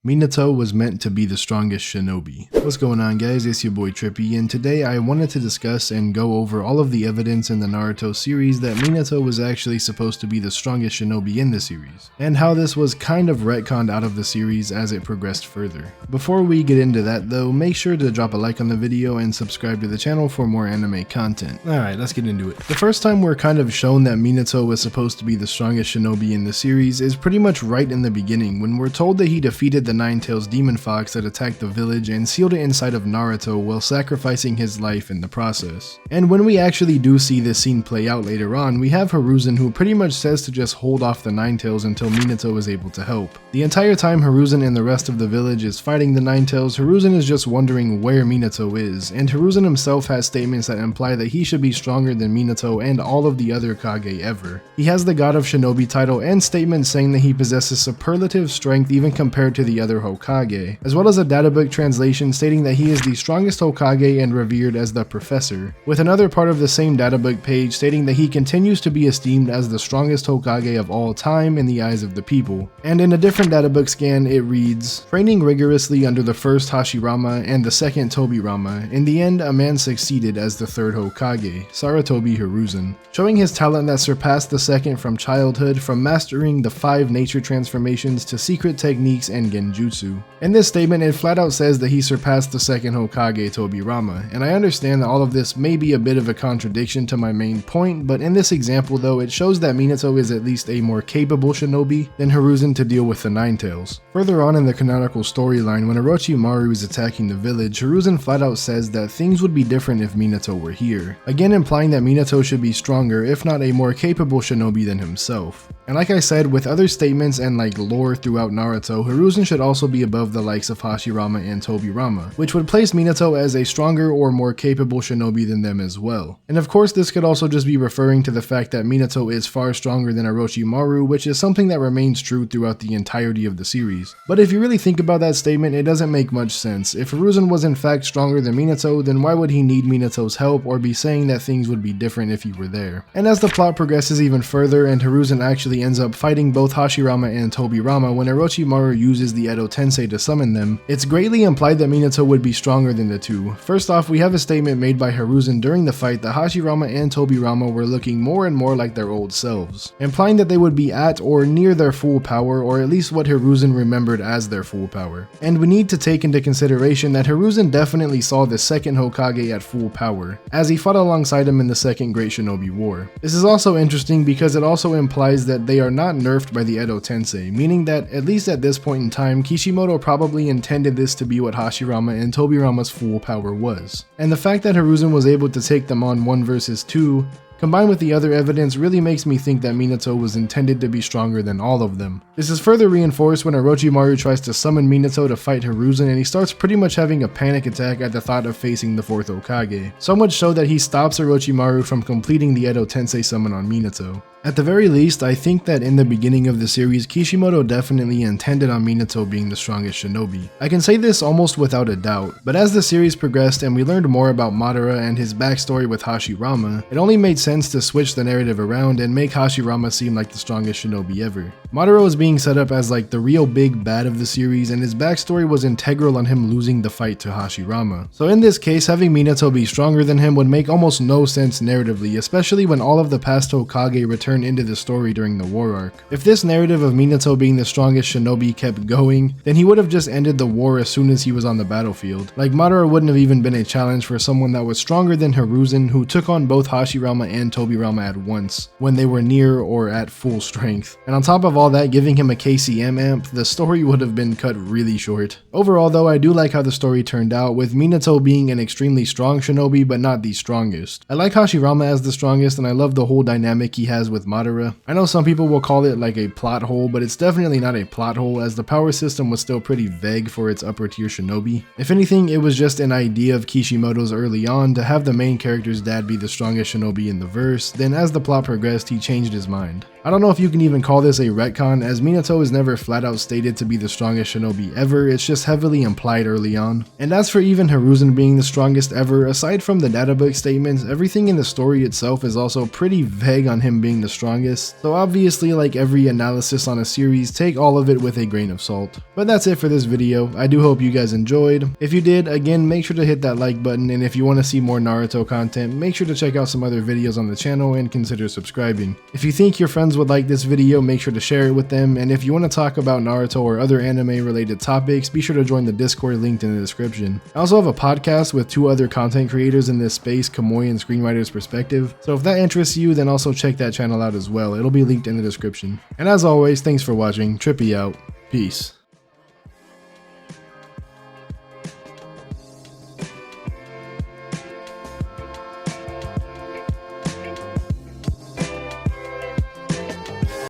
Minato was meant to be the strongest shinobi. What's going on, guys? It's your boy Trippy, and today I wanted to discuss and go over all of the evidence in the Naruto series that Minato was actually supposed to be the strongest shinobi in the series, and how this was kind of retconned out of the series as it progressed further. Before we get into that though, make sure to drop a like on the video and subscribe to the channel for more anime content. Alright, let's get into it. The first time we're kind of shown that Minato was supposed to be the strongest shinobi in the series is pretty much right in the beginning, when we're told that he defeated the Nine-Tails demon fox that attacked the village and sealed it inside of Naruto while sacrificing his life in the process. And when we actually do see this scene play out later on, we have Hiruzen, who pretty much says to just hold off the Nine-Tails until Minato is able to help. The entire time Hiruzen and the rest of the village is fighting the Nine-Tails, Hiruzen is just wondering where Minato is, and Hiruzen himself has statements that imply that he should be stronger than Minato and all of the other Kage ever. He has the God of Shinobi title and statements saying that he possesses superlative strength even compared to the other Hokage, as well as a databook translation stating that he is the strongest Hokage and revered as the Professor, with another part of the same databook page stating that he continues to be esteemed as the strongest Hokage of all time in the eyes of the people. And in a different databook scan it reads, training rigorously under the first Hashirama and the second Tobirama, in the end a man succeeded as the third Hokage, Sarutobi Hiruzen, showing his talent that surpassed the second from childhood, from mastering the 5 nature transformations to secret techniques and genjutsu. In this statement, it flat out says that he surpassed the second Hokage, Tobirama, and I understand that all of this may be a bit of a contradiction to my main point, but in this example though, it shows that Minato is at least a more capable shinobi than Hiruzen to deal with the Nine-Tails. Further on in the canonical storyline, when Orochimaru is attacking the village, Hiruzen flat out says that things would be different if Minato were here, again implying that Minato should be stronger, if not a more capable shinobi than himself. And like I said, with other statements and like lore throughout Naruto, Hiruzen should also be above the likes of Hashirama and Tobirama, which would place Minato as a stronger or more capable shinobi than them as well. And of course this could also just be referring to the fact that Minato is far stronger than Orochimaru, which is something that remains true throughout the entirety of the series. But if you really think about that statement, it doesn't make much sense. If Hiruzen was in fact stronger than Minato, then why would he need Minato's help or be saying that things would be different if he were there? And as the plot progresses even further and Hiruzen actually ends up fighting both Hashirama and Tobirama when Orochimaru uses the Edo Tensei to summon them, it's greatly implied that Minato would be stronger than the two. First off, we have a statement made by Hiruzen during the fight that Hashirama and Tobirama were looking more and more like their old selves, implying that they would be at or near their full power, or at least what Hiruzen remembered as their full power. And we need to take into consideration that Hiruzen definitely saw the second Hokage at full power, as he fought alongside him in the Second Great Shinobi War. This is also interesting because it also implies that they are not nerfed by the Edo Tensei, meaning that at least at this point in time, Kishimoto probably intended this to be what Hashirama and Tobirama's full power was. And the fact that Hiruzen was able to take them on 1 versus 2, combined with the other evidence, really makes me think that Minato was intended to be stronger than all of them. This is further reinforced when Orochimaru tries to summon Minato to fight Hiruzen, and he starts pretty much having a panic attack at the thought of facing the 4th Hokage, so much so that he stops Orochimaru from completing the Edo Tensei summon on Minato. At the very least, I think that in the beginning of the series, Kishimoto definitely intended on Minato being the strongest shinobi. I can say this almost without a doubt, but as the series progressed and we learned more about Madara and his backstory with Hashirama, it only made sense to switch the narrative around and make Hashirama seem like the strongest shinobi ever. Madara was being set up as like the real big bad of the series, and his backstory was integral on him losing the fight to Hashirama. So in this case, having Minato be stronger than him would make almost no sense narratively, especially when all of the past Hokage returned into the story during the war arc. If this narrative of Minato being the strongest shinobi kept going, then he would have just ended the war as soon as he was on the battlefield. Like, Madara wouldn't have even been a challenge for someone that was stronger than Hiruzen, who took on both Hashirama and Tobirama at once, when they were near or at full strength. And on top of all that, giving him a KCM amp, the story would have been cut really short. Overall though, I do like how the story turned out, with Minato being an extremely strong shinobi but not the strongest. I like Hashirama as the strongest, and I love the whole dynamic he has with Madara. I know some people will call it like a plot hole, but it's definitely not a plot hole, as the power system was still pretty vague for its upper tier shinobi. If anything, it was just an idea of Kishimoto's early on to have the main character's dad be the strongest shinobi in the verse, then as the plot progressed he changed his mind. I don't know if you can even call this a retcon, as Minato is never flat out stated to be the strongest shinobi ever, it's just heavily implied early on. And as for even Hiruzen being the strongest ever, aside from the databook statements, everything in the story itself is also pretty vague on him being the the strongest, so obviously like every analysis on a series, take all of it with a grain of salt. But that's it for this video. I do hope you guys enjoyed. If you did, again, make sure to hit that like button, and if you want to see more Naruto content, make sure to check out some other videos on the channel and consider subscribing. If you think your friends would like this video, make sure to share it with them, and if you want to talk about Naruto or other anime related topics, be sure to join the Discord linked in the description. I also have a podcast with 2 other content creators in this space, Kamoy and Screenwriter's Perspective, so if that interests you, then also check that channel out as well. It'll be linked in the description. And as always, thanks for watching. Trippy out. Peace.